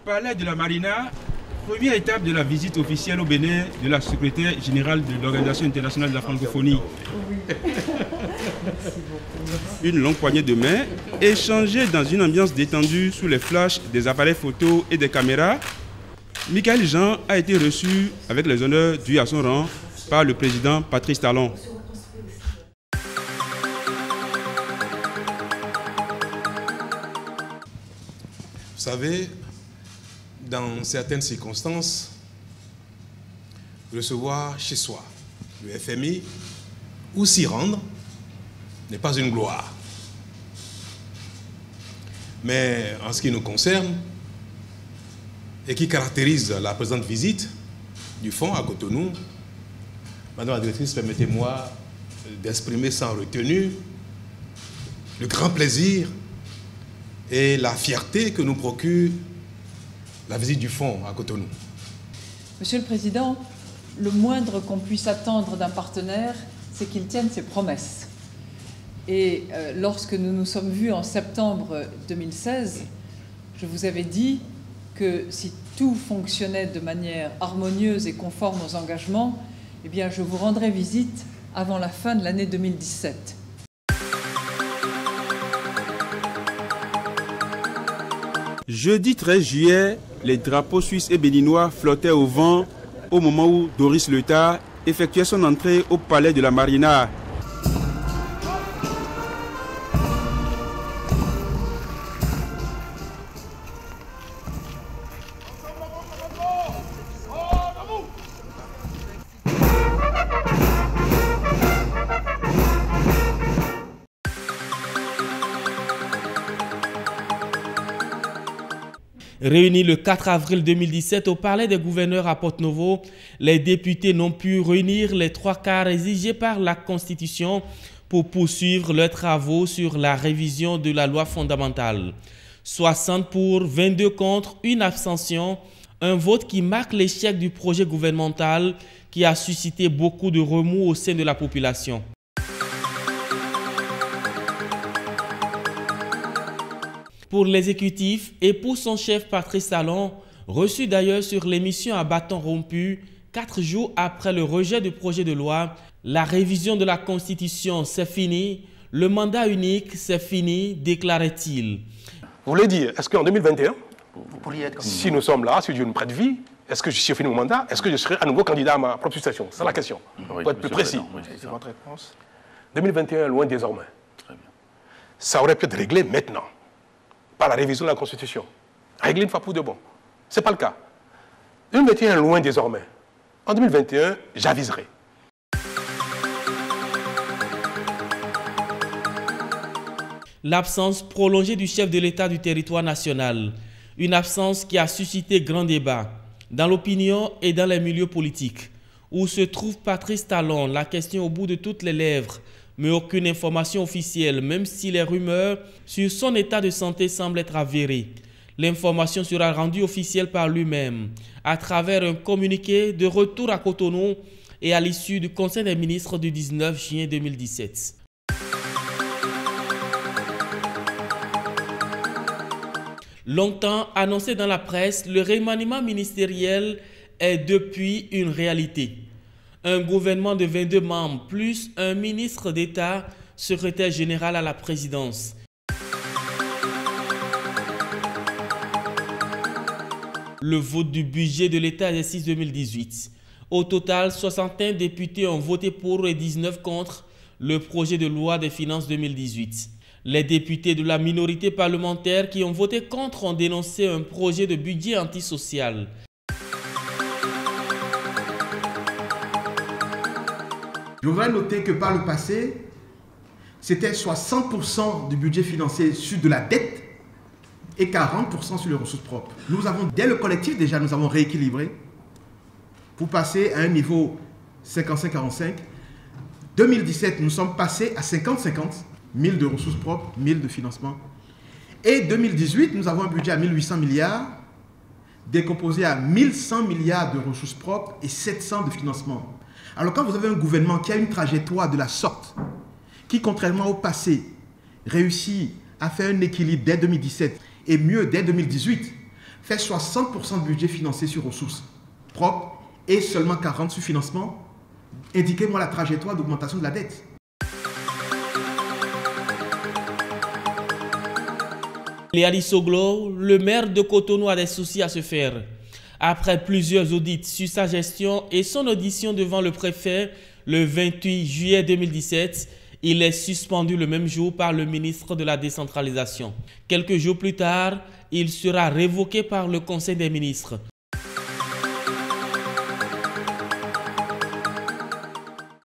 Palais de la Marina, première étape de la visite officielle au Bénin de la secrétaire générale de l'Organisation internationale de la francophonie. Une longue poignée de main, échangée dans une ambiance détendue sous les flashs des appareils photo et des caméras, Michaël Jean a été reçu avec les honneurs dus à son rang par le président Patrice Talon. Vous savez, dans certaines circonstances, recevoir chez soi le FMI ou s'y rendre n'est pas une gloire. Mais en ce qui nous concerne, et qui caractérise la présente visite du fonds à Cotonou, Madame la directrice, permettez-moi d'exprimer sans retenue le grand plaisir et la fierté que nous procure la visite du fonds à Cotonou. Monsieur le Président, le moindre qu'on puisse attendre d'un partenaire, c'est qu'il tienne ses promesses. Et lorsque nous nous sommes vus en septembre 2016, je vous avais dit que si tout fonctionnait de manière harmonieuse et conforme aux engagements, eh bien je vous rendrai visite avant la fin de l'année 2017. Jeudi 13 juillet, les drapeaux suisses et béninois flottaient au vent au moment où Doris Leuthard effectuait son entrée au palais de la Marina. Réunis le 4 avril 2017 au Palais des gouverneurs à Porto-Novo, les députés n'ont pu réunir les 3/4 exigés par la Constitution pour poursuivre leurs travaux sur la révision de la loi fondamentale. 60 pour, 22 contre, une abstention, un vote qui marque l'échec du projet gouvernemental qui a suscité beaucoup de remous au sein de la population. Pour l'exécutif et pour son chef Patrice Talon, reçu d'ailleurs sur l'émission à bâton rompu, 4 jours après le rejet du projet de loi, la révision de la Constitution c'est fini, le mandat unique c'est fini, déclarait-il. Vous voulez dire, est-ce qu'en 2021, vous pourriez être si nous sommes là, si Dieu nous prête vie, est-ce que je suis fini mon mandat, est-ce que je serai à nouveau candidat à ma propre succession? C'est la question. Oui, pour être plus précis. Oui, c'est votre réponse. 2021, loin désormais. très bien. Ça aurait pu être réglé maintenant, par la révision de la Constitution. Réglé une fois pour de bon. Ce n'est pas le cas. 2021, loin désormais. En 2021, j'aviserai. L'absence prolongée du chef de l'État du territoire national. Une absence qui a suscité grand débat dans l'opinion et dans les milieux politiques. Où se trouve Patrice Talon? La question au bout de toutes les lèvres, mais aucune information officielle, même si les rumeurs sur son état de santé semblent être avérées. L'information sera rendue officielle par lui-même à travers un communiqué de retour à Cotonou et à l'issue du Conseil des ministres du 19 juin 2017. Longtemps annoncé dans la presse, le remaniement ministériel est depuis une réalité. Un gouvernement de 22 membres plus un ministre d'État, secrétaire général à la présidence. Le vote du budget de l'État exercice 2018. Au total, 61 députés ont voté pour et 19 contre le projet de loi des finances 2018. Les députés de la minorité parlementaire qui ont voté contre ont dénoncé un projet de budget antisocial. Je voudrais noter que par le passé, c'était 60% du budget financier sur de la dette et 40% sur les ressources propres. Nous avons, dès le collectif déjà, nous avons rééquilibré pour passer à un niveau 55-45. 2017, nous sommes passés à 50-50, 1000 de ressources propres, 1000 de financement. Et 2018, nous avons un budget à 1800 milliards, décomposé à 1100 milliards de ressources propres et 700 de financement. Alors quand vous avez un gouvernement qui a une trajectoire de la sorte, qui contrairement au passé, réussit à faire un équilibre dès 2017 et mieux dès 2018, fait 60% de budget financé sur ressources propres et seulement 40% sur financement, indiquez-moi la trajectoire d'augmentation de la dette. Léali Soglo, le maire de Cotonou, a des soucis à se faire. Après plusieurs audits sur sa gestion et son audition devant le préfet le 28 juillet 2017, il est suspendu le même jour par le ministre de la décentralisation. Quelques jours plus tard, il sera révoqué par le Conseil des ministres.